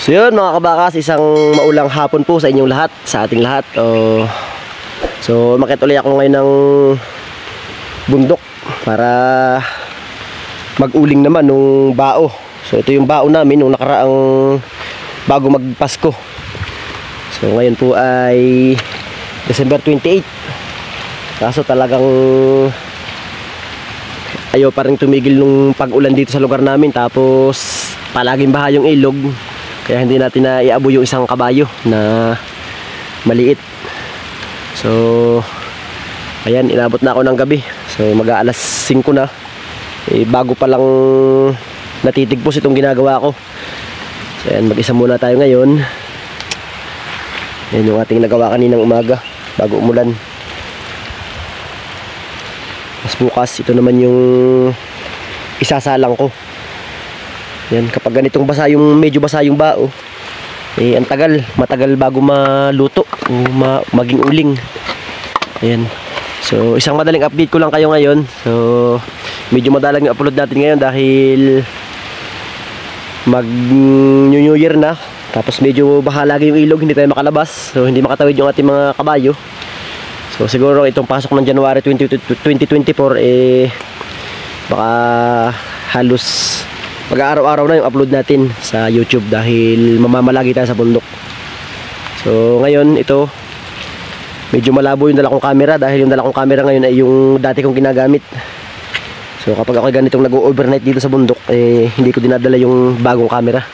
So yun mga kabakas, isang maulang hapon po sa inyong lahat, sa ating lahat. So umakyat ulit ako ngayon ng bundok para mag-uling naman nung bao. So ito yung bao namin nung nakaraang bago magpasko. So ngayon po ay December 28. Kaso talagang ayaw pa rin tumigil nung pag-ulan dito sa lugar namin. Tapos palaging baha yung ilog. Kaya hindi natin na iabo yung isang kabayo na maliit. So ayan, inabot na ako ng gabi. So mag-aalas 5 na. Bago pa lang natitigpos itong ginagawa ko. So ayan, mag-isa muna tayo ngayon. Yan yung ating nagawa kaninang umaga bago umulan. Mas bukas ito naman yung isasalang ko. Yan, kapag ganitong basa yung medyo basa yung bao, ang matagal bago maluto o maging uling. Ayan. So isang madaling update ko lang kayo ngayon. So medyo madalang yung upload natin ngayon dahil mag New Year na. Tapos medyo baha lagi yung ilog, hindi tayo makalabas. So hindi makatawid yung ating mga kabayo. So siguro itong pasok ng January 2024 baka halos mag-araw-araw na yung upload natin sa YouTube dahil mamamalagi tayo sa bundok. So ngayon ito medyo malabo yung dala kong camera dahil yung dala kong camera ngayon ay yung dati kong ginagamit. So kapag ako ganitong nag-overnight dito sa bundok, hindi ko dinadala yung bagong camera.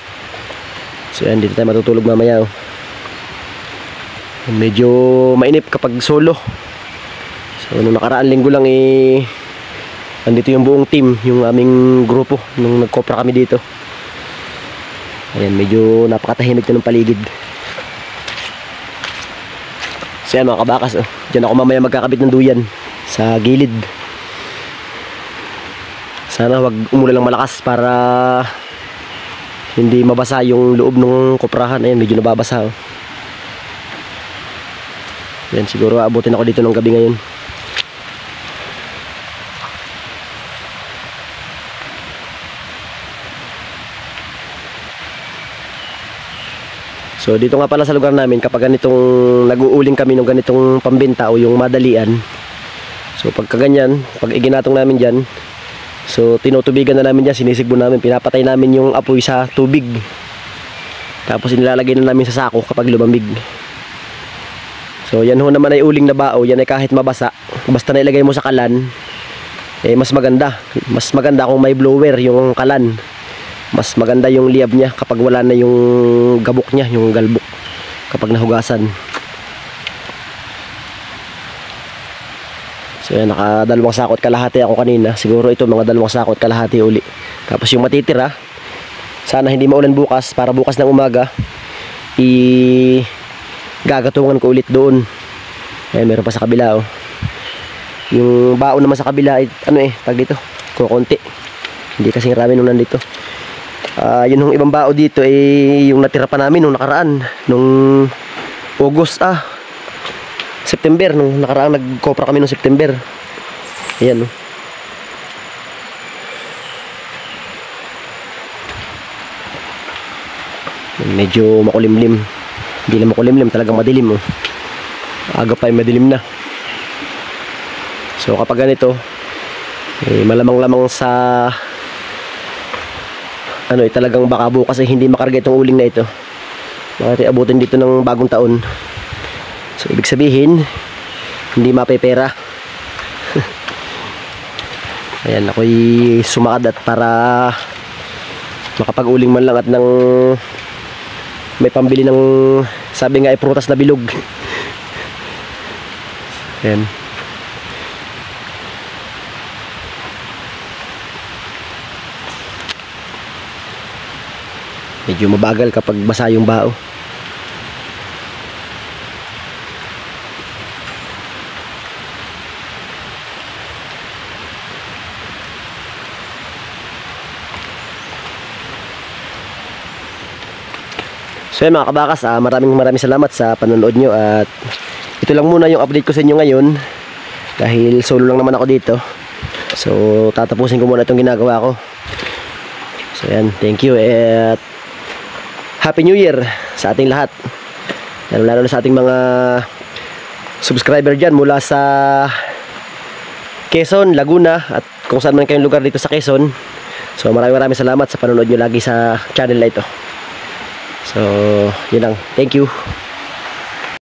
So yan, dito tayo matutulog mamaya. Medyo mainip kapag solo. So nung nakaraan linggo lang andito yung buong team, yung aming grupo nung nagkopra kami dito. Ayan, medyo napakatahimik na ng paligid. So yan mga kabakas, dyan ako mamaya magkakabit ng duyan sa gilid. Sana wag umulan ng malakas para hindi mabasa yung loob ng koprahan. Ayan, medyo nababasa. Yan, siguro aabutin ako dito ng gabi ngayon. So dito nga pala sa lugar namin, kapag ganitong nag-uuling kami ng ganitong pambenta o yung madalian, so pagka ganyan, pag iginatong namin dyan, so tinutubigan na namin dyan, sinisigbo namin, pinapatay namin yung apoy sa tubig, tapos inilalagay na namin sa sako kapag lumamig. So yan ho naman ay uling na bao, yan ay kahit mabasa, basta nailagay mo sa kalan, mas maganda kung may blower yung kalan. Mas maganda yung liab niya kapag wala na yung gabok niya, yung galbok kapag nahugasan. So yan, nakadalawang sakot kalahati ako kanina. Siguro ito mga 2 sakot kalahati uli. Tapos yung matitira, sana hindi maulan bukas, para bukas ng umaga gagatungan ko ulit doon. Ayan, meron pa sa kabila. Yung bao naman sa kabila ay tag dito, kukunti. Hindi kasing rami nung nandito. Yun yung ibang bao dito yung natira pa namin nung nakaraan, nung August September, nung nakaraan nagkopra kami nung September. Ayan. Medyo makulimlim. Hindi na makulimlim, talagang madilim. Aga pa madilim na. So kapag ganito, malamang-lamang sa talagang baka bukas ay hindi makarga itong uling na ito. Bakit abutin dito ng bagong taon. So ibig sabihin hindi mapepera. Ayan, ako'y sumakad at para makapag-uling man lang at ng may pambili ng, sabi nga ay prutas na bilog. Ayan. Medyo mabagal kapag basa yung bao. So yun mga kabakas, maraming salamat sa panonood nyo. At ito lang muna yung update ko sa inyo ngayon dahil solo lang naman ako dito. So tatapusin ko muna itong ginagawa ko. So yan, thank you at Happy New Year sa ating lahat. Lalo na sa ating mga subscriber dyan mula sa Quezon, Laguna at kung saan man kayong lugar dito sa Quezon. So maraming salamat sa panonood nyo lagi sa channel na ito. So yun lang, thank you.